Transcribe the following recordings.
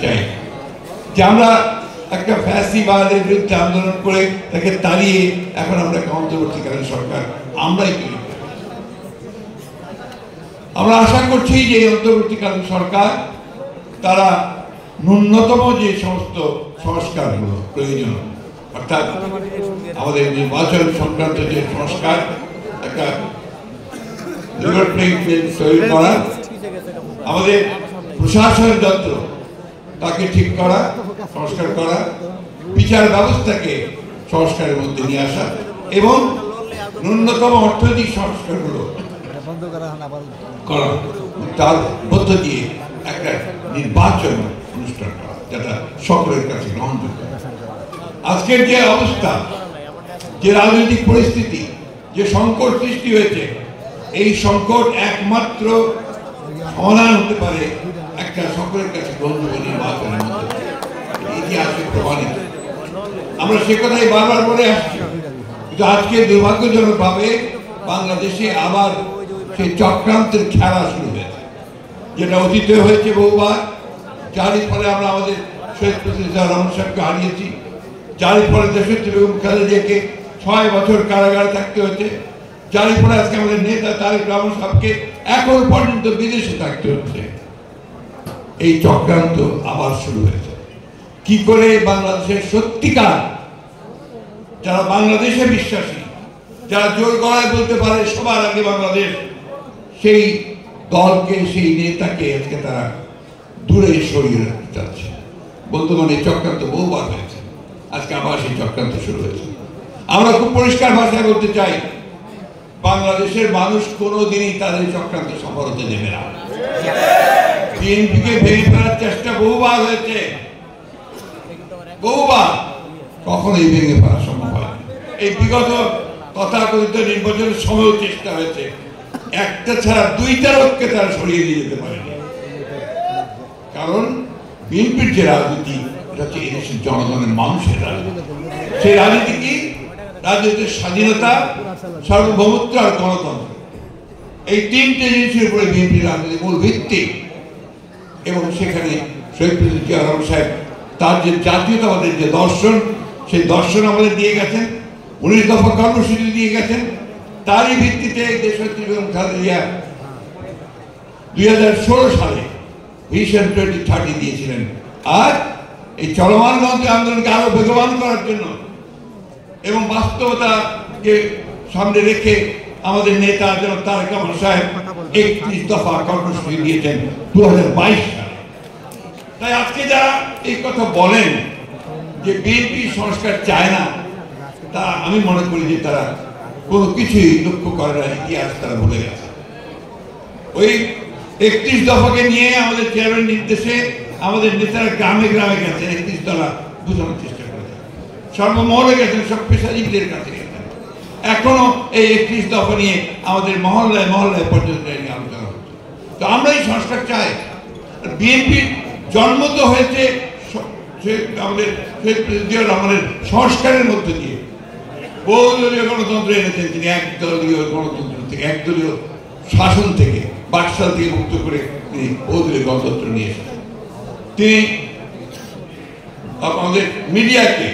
চাই যে আমরা একটা ফ্যাসিবাদের বিরুদ্ধে আন্দোলন করে তাকে তাড়িয়ে এখন আমরা একটা অন্তর্বর্তীকালীন সরকার আমরাই তৈরি করি। আমরা আশা করছি যে এই অন্তর্বর্তীকালীন সরকার তারা ন্যূনতম যে সমস্ত সংস্কারগুলো প্রয়োজন, অর্থাৎ আমাদের নির্বাচন সংক্রান্ত যে সংস্কার, একটা তৈরি করা, আমাদের প্রশাসনের যন্ত্র তাকে ঠিক করা, সংস্কার করা, বিচার ব্যবস্থাকে সংস্কারের মধ্যে নিয়ে আসা এবং ন্যূনতম অর্থনৈতিক সংস্কারগুলো করা, তার মধ্য দিয়ে একটা নির্বাচন অনুষ্ঠান করা যেটা সকলের কাছে গ্রহণযোগ্য। আজকের যে অবস্থা, যে রাজনৈতিক পরিস্থিতি, যে সংকট সৃষ্টি হয়েছে, এই সংকট একমাত্র সমাধান হতে পারে একটা সকলের কাছে গ্রহণযোগ্য নির্বাচনের মধ্যে। ইতিহাসে প্রমাণিত, আমরা সে কথাই বারবার বলে আসছি। কিন্তু আজকে দুর্ভাগ্যজনকভাবে বাংলাদেশে আবার সেই চক্রান্তের খেলা শুরু হয়েছে, যেটা অতীতে হয়েছে বহুবার, যারই ফলে আমরা আমাদের শহীদ প্রেসিডেন্ট রহমান সাহেবকে হারিয়েছি, যারই ফলে দেশনেত্রী বেগম খালেদা জিয়াকে 6 বছর কারাগারে থাকতে হয়েছে, যারই ফলে আজকে আমাদের নেতা তারেক রহমান সাহেবকে এখন পর্যন্ত বিদেশে থাকতে হচ্ছে। এই চক্রান্ত আবার শুরু হয়েছে। কি করে বাংলাদেশের সত্যিকার যারা বাংলাদেশে বিশ্বাসী, যারা জোর গলায় বলতে পারে সবার আগে বাংলাদেশ, সেই দলকে, সেই নেতাকে আজকে তারা দূরে সরিয়ে রাখতে চাচ্ছে। বর্তমানে চক্রান্ত বহুবার হয়েছে, আজকে আবার সেই চক্রান্ত শুরু হয়েছে। আমরা খুব পরিষ্কার ভাষায় বলতে চাই, বাংলাদেশের মানুষ কোনোদিনই তাদের চক্রান্ত সফল হতে দেবে না। বিএনপিকে ভেঙে ফেলার চেষ্টা বহুবার হয়েছে, বহুবার, কখনোই ভেঙে ফেলা সম্ভব হয়। এই বিগত তথাকথিত নির্বাচনের সময়ও চেষ্টা হয়েছে, একটা ছাড়া দুইটা লোককে তারা সরিয়ে দিয়ে যেতে পারেনি। কারণ বিএনপির যে রাজনীতি, এটা হচ্ছে এদেশের জনগণের মানুষের রাজনীতি। সেই রাজনীতি কি? রাজনীতির স্বাধীনতা, সার্বভৌমত্ব আর গণতন্ত্র। এই তিনটে জিনিসের উপরে বিএনপির রাজনীতি মূল ভিত্তি। এবং সেখানে শহীদ প্রেসিডেন্ট জিয়া রহমান সাহেব তার যে জাতীয়তাবাদের যে দর্শন, সেই দর্শন আমাদের দিয়ে গেছেন, 19 দফা কর্মসূচি দিয়ে গেছেন। তারই ভিত্তিতে দেশনেত্রী বেগম খালেদা জিয়া 2016 সালে ভিশন 2030 দিয়েছিলেন। আর এই চলমান গণতন্ত্র আন্দোলনকে আরো বেগবান করার জন্য এবং বাস্তবতাকে সামনে রেখে আমাদের নেতা জনাব তারেক রহমান সাহেব 31 দফা কর্মসূচি দিয়েছেন 2022 সালে। তাই আজকে যারা এই কথা বলেন যে বিএনপি সংস্কার চায় না, তা আমি মনে করি যে তারা কোনো কিছুই লক্ষ্য করে না, ইতিহাস তারা ভুলে গেছে। ওই 31 দফাকে নিয়ে আমাদের চেয়ারম্যান নির্দেশে আমাদের নেতারা গ্রামে গ্রামে গেছেন, 31 দফা বোঝানোর চেষ্টা করেছেন, সর্বমহলে গেছেন, সব পেশাজীবীদের কাছে গেছেন। এখনো এই 31 দফা নিয়ে আমাদের মহল্লায় মহল্লায় পর্যন্ত আলোচনা হচ্ছে। তো আমরা এই সংস্কার চাই। বিএনপির জন্ম তো হয়েছে আমাদের শহীদ প্রেসিডেন্ট জিয়া রহমানের সংস্কারের মধ্য দিয়ে। বহুদলীয় গণতন্ত্র এনেছেন তিনি, একদলীয় গণতন্ত্র থেকে, একদলীয় শাসন থেকে, বাকশাল থেকে মুক্ত করে তিনি বহুদলীয় গণতন্ত্র নিয়ে এসেছেন। তিনি আমাদের মিডিয়াকে,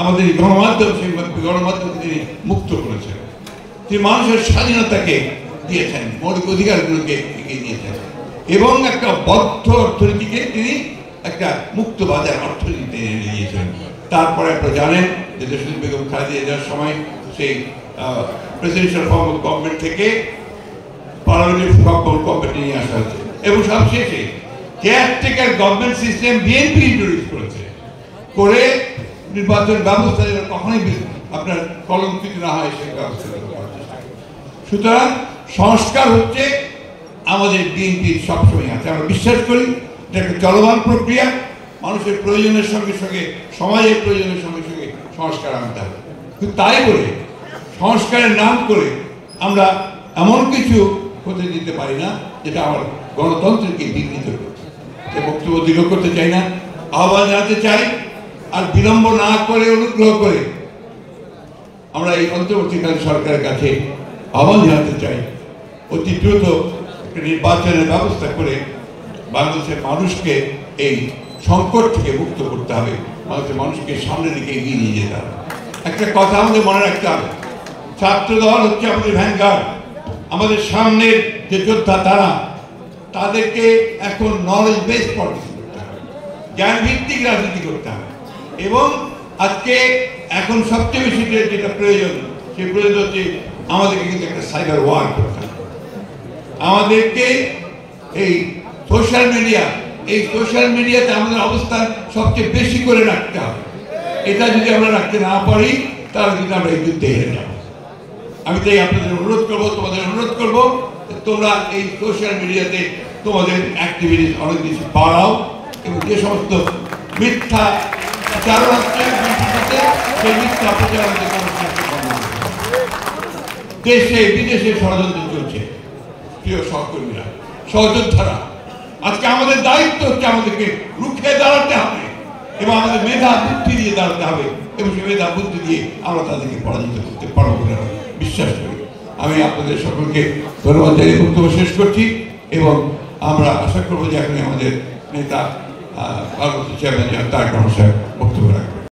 আমাদের গণমাধ্যম, সেই গণমাধ্যমকে তিনি মুক্ত করেছেন। তিনি মানুষের স্বাধীনতাকে দিয়েছেন, মৌলিক অধিকারগুলোকে এগিয়ে দিয়েছেন এবং একটা বদ্ধ অর্থনীতিকে তিনি একটা মুক্ত বাজার অর্থনীতিতে এনে দিয়েছেন। তারপরে আপনারা জানেন যে দেশনেত্রী বেগম খালেদা জিয়ার সময় সেই প্রেসিডেন্সিয়াল ফর্ম অফ গভর্নমেন্ট থেকে পার্লামেন্টারি ফর্ম অফ গভর্নমেন্ট নিয়ে আসা হয়েছে এবং সবশেষে caretaker government system BNP introduce করেছে, করে নির্বাচন ব্যবস্থা যেন কখনোই আপনার কলঙ্কিত না হয় সেই ব্যবস্থা। সুতরাং সংস্কার হচ্ছে আমাদের বিএনপির সবসময় আছে। আমরা বিশ্বাস করি এটা একটা চলমান প্রক্রিয়া, মানুষের প্রয়োজনের সঙ্গে সঙ্গে, সমাজের প্রয়োজনের সঙ্গে সঙ্গে সংস্কার আনতে হবে। কিন্তু তাই বলে সংস্কারের নাম করে আমরা এমন কিছু হতে দিতে পারি না যেটা আমার গণতন্ত্রকে বিঘ্নিত করছে। সে বক্তব্য দীর্ঘ করতে চাই না, আহ্বান জানাতে চাই, আর বিলম্ব না করে অনুগ্রহ করে আমরা এই অন্তর্বর্তীকালীন সরকারের কাছে আহ্বান জানাতে চাই, অতি দ্রুত একটা নির্বাচনের ব্যবস্থা করে বাংলাদেশের মানুষকে এই সংকট থেকে মুক্ত করতে হবে, মানুষকে সামনের দিকে এগিয়ে নিয়ে যেতে হবে। একটা কথা আমাদের মনে রাখতে হবে, ছাত্রদল হচ্ছে আমাদের ভ্যানগার্ড, আমাদের সামনের যে যোদ্ধা তাদেরকে এখন নলেজ বেস পলিসি করতে হবে, জ্ঞান ভিত্তিক রাজনীতি করতে হবে। এবং আজকে এখন সবচেয়ে বেশি যেটা প্রয়োজন, সেই প্রয়োজন হচ্ছে আমাদেরকে কিন্তু একটা সাইবার ওয়ার করতে হবে। আমাদেরকে এই সোশ্যাল মিডিয়াতে আমাদের অবস্থান সবচেয়ে বেশি করে রাখতে হবে। এটা যদি আমরা রাখতে না পারি তাহলে কিন্তু আমরা এই যুদ্ধে হেরে যাব। আমি তাই আপনাদের তোমাদের অনুরোধ করবো তোমরা এই সোশ্যাল মিডিয়াতে তোমাদের অ্যাক্টিভিটিস অনেক বেশি বাড়াও, এবং যে সমস্ত মিথ্যা প্রচারণা সেই মিথ্যা প্রচারণা দেশে বিদেশে ষড়যন্ত্র চলছে। প্রিয় সহকর্মীরা, সহযোদ্ধারা, আজকে আমাদের দায়িত্ব হচ্ছে আমাদেরকে রুখে দাঁড়াতে হবে এবং আমাদের মেধা বুদ্ধি দিয়ে দাঁড়াতে হবে, এবং সেই মেধা বুদ্ধি দিয়ে আমরা তাদেরকে পরাজিত করতে পারবো বলে বিশ্বাস করি। আমি আপনাদের সকলকে ধন্যবাদ জানিয়ে বক্তব্য শেষ করছি, এবং আমরা আশা করবো যে এখন আমাদের নেতা পার্বত্য চেয়ারম্যান তারেক রহমান সাহেব বক্তব্য রাখবেন।